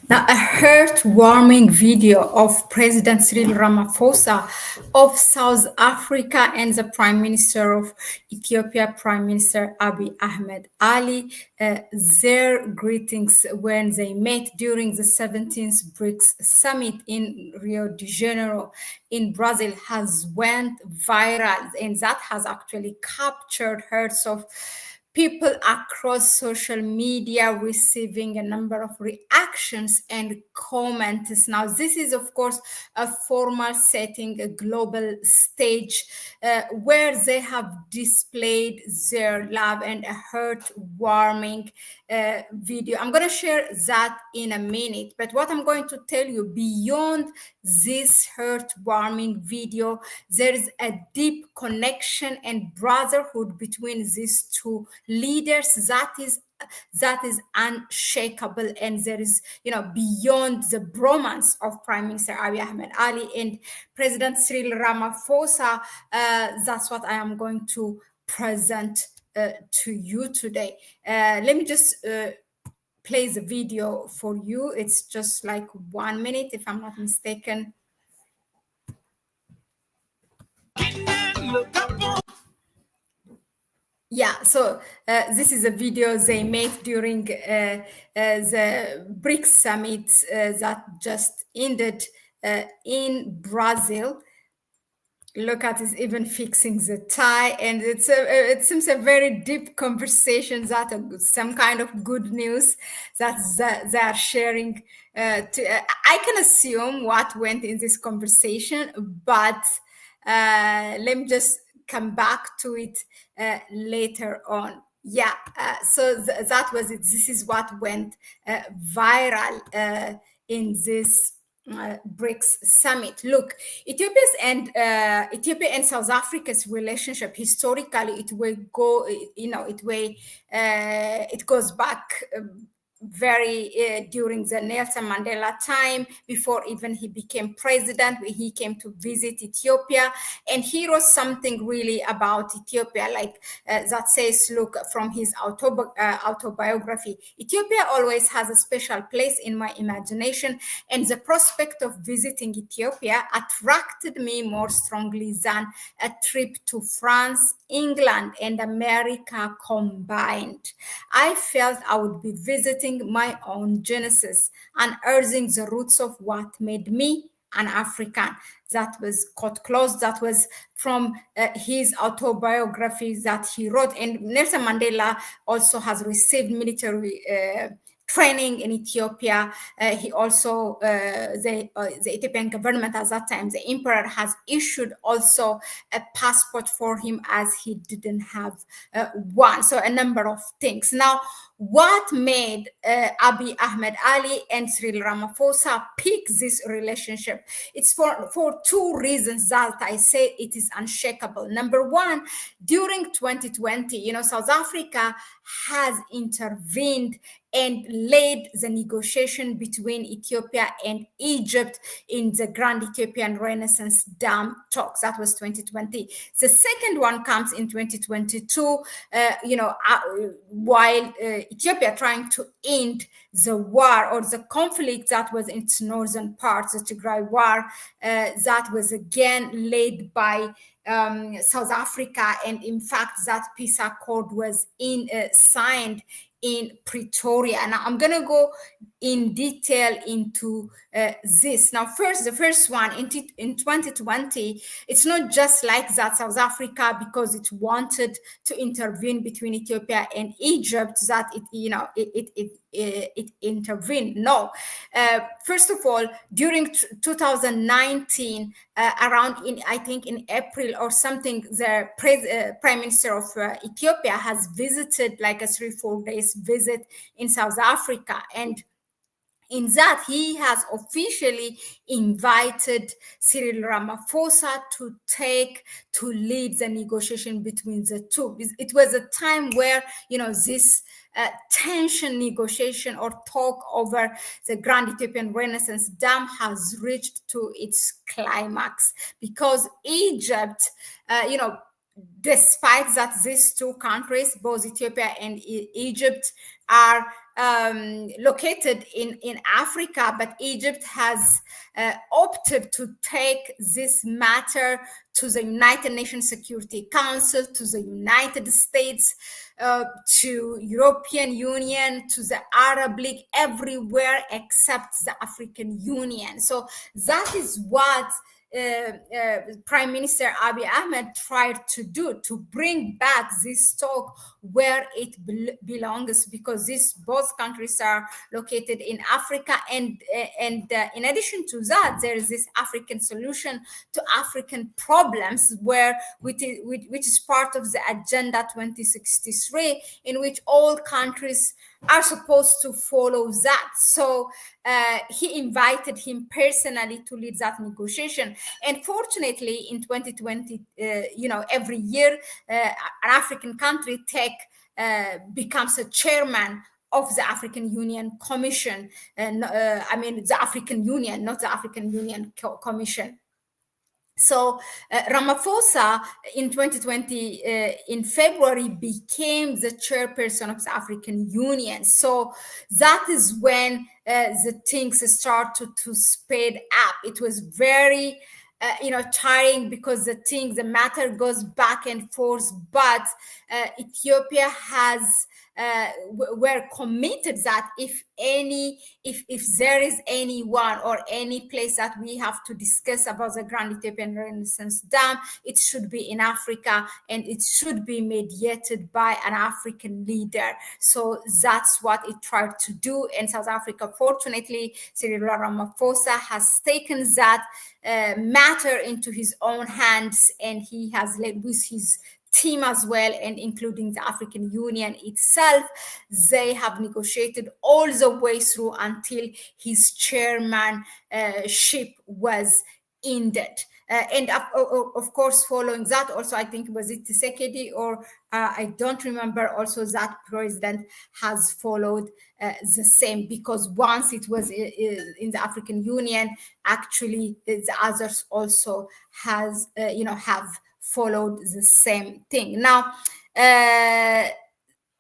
Now, a heartwarming video of President Cyril Ramaphosa of South Africa and the Prime Minister of Ethiopia, Prime Minister Abiy Ahmed Ali, their greetings when they met during the 17th BRICS summit in Rio de Janeiro in Brazil has went viral, and that has actually captured hearts of people across social media, receiving a number of reactions and comments. Now, this is, of course, a formal setting, a global stage where they have displayed their love, and a heartwarming video. I'm going to share that in a minute. But what I'm going to tell you, beyond this heartwarming video, there is a deep connection and brotherhood between these two leaders that is unshakable, and there is, beyond the bromance of Prime Minister Abiy Ahmed Ali and President Cyril Ramaphosa. That's what I am going to present to you today. Let me just play the video for you. It's just like 1 minute, if I'm not mistaken. Yeah, so this is a video they made during the BRICS summit that just ended in Brazil. Look at it, even fixing the tie, and it seems a very deep conversation, that some kind of good news that they are sharing. I can assume what went in this conversation, but let me just come back to it later on. Yeah, so that was it. This is what went viral in this BRICS summit. Look, Ethiopia and South Africa's relationship historically, it will go, it goes back very during the Nelson Mandela time, before even he became president, when he came to visit Ethiopia, and he wrote something really about Ethiopia, like that says, look, from his autobiography, Ethiopia always has a special place in my imagination, and the prospect of visiting Ethiopia attracted me more strongly than a trip to France, England, and America combined. I felt I would be visiting my own genesis, unearthing the roots of what made me an African. That was quote close. That was from his autobiography that he wrote. And Nelson Mandela also has received military training in Ethiopia. He also, the Ethiopian government at that time, the emperor, has issued also a passport for him, as he didn't have one. So a number of things. Now, what made Abiy Ahmed Ali and Cyril Ramaphosa pick this relationship? It's for two reasons that I say it is unshakable. Number one, during 2020, South Africa has intervened and led the negotiation between Ethiopia and Egypt in the Grand Ethiopian Renaissance Dam talks. That was 2020. The second one comes in 2022, while Ethiopia trying to end the war or the conflict that was in its northern parts, the Tigray war, that was again led by South Africa, and in fact that peace accord was signed in Pretoria. Now I'm gonna go in detail into this. Now, the first one in 2020, it's not just like that South Africa, because it wanted to intervene between Ethiopia and Egypt, that it intervened. No, first of all, during 2019, around in April or something, the Prime Minister of Ethiopia has visited, like a 3-4 days visit in South Africa, and in that, he has officially invited Cyril Ramaphosa to lead the negotiation between the two. It was a time where, this tension negotiation or talk over the Grand Ethiopian Renaissance Dam has reached to its climax, because Egypt, despite that these two countries, both Ethiopia and Egypt, are located in Africa, but Egypt has opted to take this matter to the United Nations Security Council, to the United States, to European Union, to the Arab League, everywhere except the African Union. So that is what Prime Minister Abiy Ahmed tried to do, to bring back this talk where it belongs, because these both countries are located in Africa, and in addition to that, there is this African solution to African problems, which is part of the Agenda 2063, in which all countries are supposed to follow that. So he invited him personally to lead that negotiation. And fortunately, in 2020, every year, an African country becomes a chairman of the African Union Commission. And the African Union, not the African Union Commission. So Ramaphosa in 2020, in February, became the chairperson of the African Union. So that is when the things started to speed up. It was very tiring, because the matter goes back and forth, but Ethiopia has were committed that if there is anyone or any place that we have to discuss about the Grand Ethiopian Renaissance Dam, it should be in Africa, and it should be mediated by an African leader. So that's what it tried to do. And South Africa, fortunately, Cyril Ramaphosa has taken that matter into his own hands, and he has led with his team as well, and including the African Union itself. They have negotiated all the way through until his chairmanship was ended. And of course, following that, also, I think, was it Tshisekedi, or I don't remember, also that president has followed the same, because once it was in the African Union, actually the others also have followed the same thing. Now, the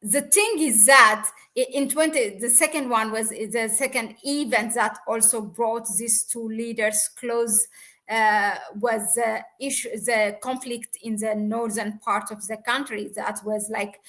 thing is that the second one was the second event that also brought these two leaders close, was the conflict in the northern part of the country. That was like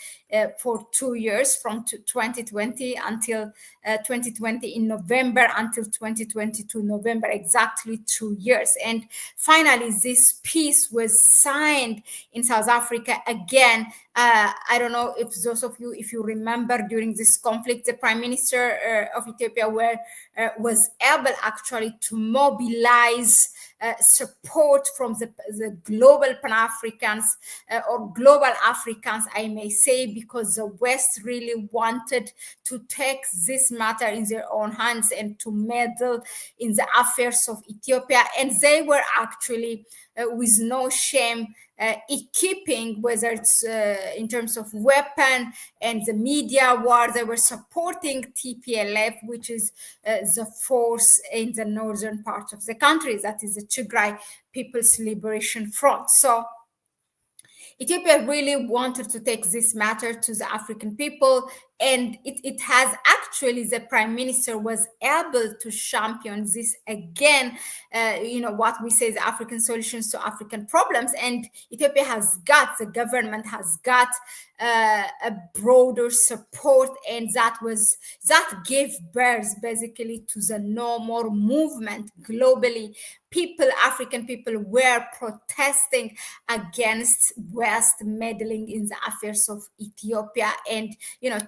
for 2 years, from 2020 until 2020 in November until 2022 November, exactly 2 years. And finally, this peace was signed in South Africa again. I don't know if those of you, if you remember, during this conflict, the Prime Minister of Ethiopia was able actually to mobilize support from the global Pan-Africans or global Africans, I may say, because the West really wanted to take this matter in their own hands and to meddle in the affairs of Ethiopia. And they were actually, with no shame, equipping, whether it's in terms of weapon and the media war, they were supporting TPLF, which is the force in the northern part of the country, that is the Tigray People's Liberation Front. So Ethiopia really wanted to take this matter to the African people, and it has actually, the Prime Minister was able to champion this again, what we say, the African solutions to African problems. And Ethiopia the government has got a broader support, and that gave birth basically to the No More movement globally. African people were protesting against West meddling in the affairs of Ethiopia, and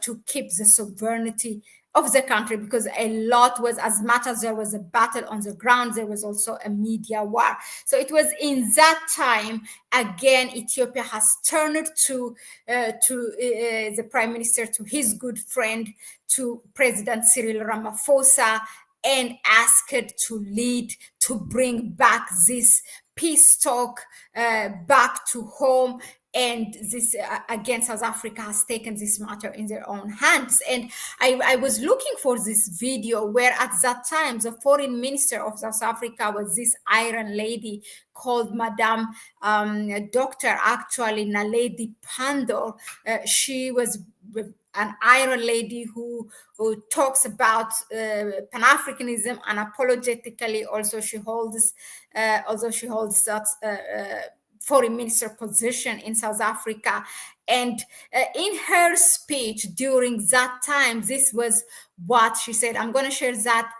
to keep the sovereignty of the country, because a lot was, as much as there was a battle on the ground, there was also a media war. So it was in that time, again, Ethiopia has turned to the Prime Minister, to his good friend, to President Cyril Ramaphosa, and asked to lead, to bring back this peace talk back to home. And this, again, South Africa has taken this matter in their own hands. And I was looking for this video where at that time, the foreign minister of South Africa was this Iron lady called Madame Dr. actually Naledi Pandor. She was an Iron lady who talks about Pan-Africanism unapologetically. Also, she holds that foreign minister position in South Africa. And in her speech during that time, this was what she said. I'm going to share that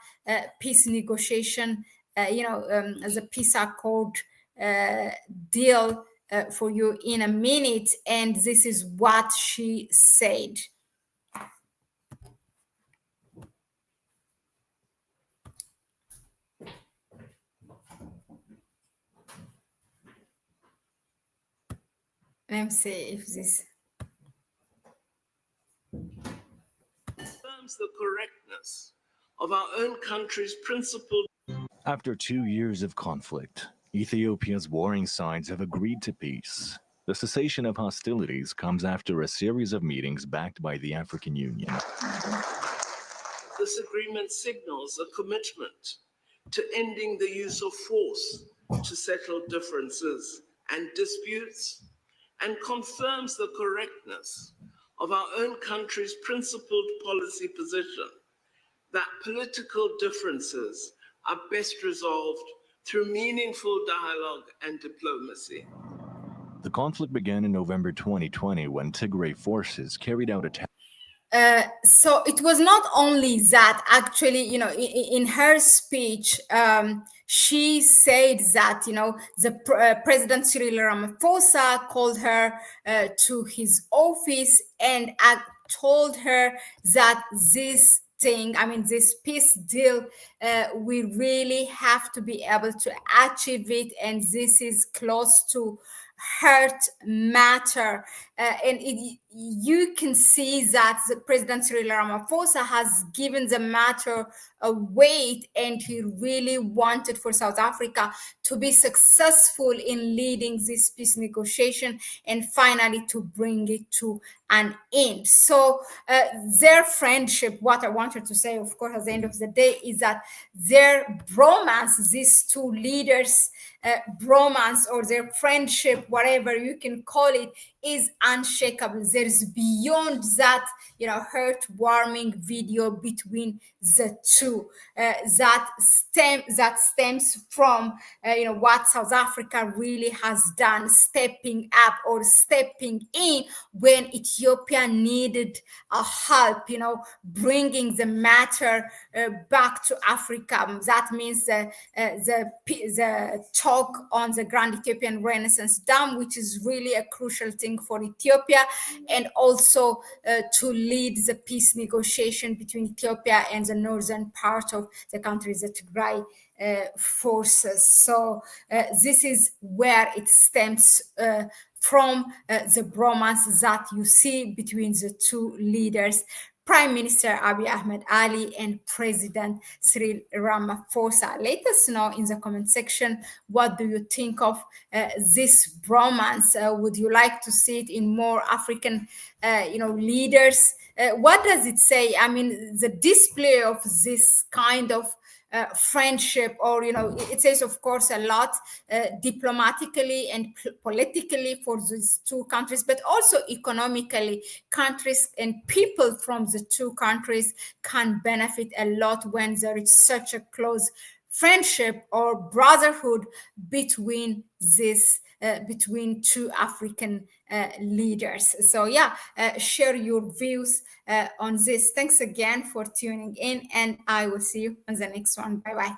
peace negotiation, as a peace accord deal for you in a minute. And this is what she said. Let me see if this confirms the correctness of our own country's principled. After 2 years of conflict, Ethiopia's warring sides have agreed to peace. The cessation of hostilities comes after a series of meetings backed by the African Union. This agreement signals a commitment to ending the use of force to settle differences and disputes, and confirms the correctness of our own country's principled policy position that political differences are best resolved through meaningful dialogue and diplomacy. The conflict began in November 2020 when Tigray forces carried out attacks. So it was not only that, actually, in her speech, she said that, the President Cyril Ramaphosa called her to his office and told her that this peace deal, we really have to be able to achieve it, and this is close to heart matter. And you can see that the President Cyril Ramaphosa has given the matter a weight, and he really wanted for South Africa to be successful in leading this peace negotiation and finally to bring it to an end. So their friendship, what I wanted to say, of course, at the end of the day, is that their bromance, these two leaders, bromance or their friendship, whatever you can call it, is unshakable. There's beyond that, heartwarming video between the two that stems from what South Africa really has done, stepping up or stepping in when Ethiopia needed a help, bringing the matter back to Africa. That means the talk on the Grand Ethiopian Renaissance Dam, which is really a crucial thing for Ethiopia, and also to lead the peace negotiation between Ethiopia and the northern part of the country, the Tigray forces. So this is where it stems from, the bromance that you see between the two leaders, Prime Minister Abiy Ahmed Ali and President Cyril Ramaphosa. Let us know in the comment section, what do you think of this bromance? Would you like to see it in more African, leaders? What does it say? I mean, the display of this kind of friendship, or it says, of course, a lot diplomatically and politically for these two countries, but also economically. Countries and people from the two countries can benefit a lot when there is such a close friendship or brotherhood between between two African leaders. So yeah, share your views on this. Thanks again for tuning in, and I will see you on the next one. Bye bye.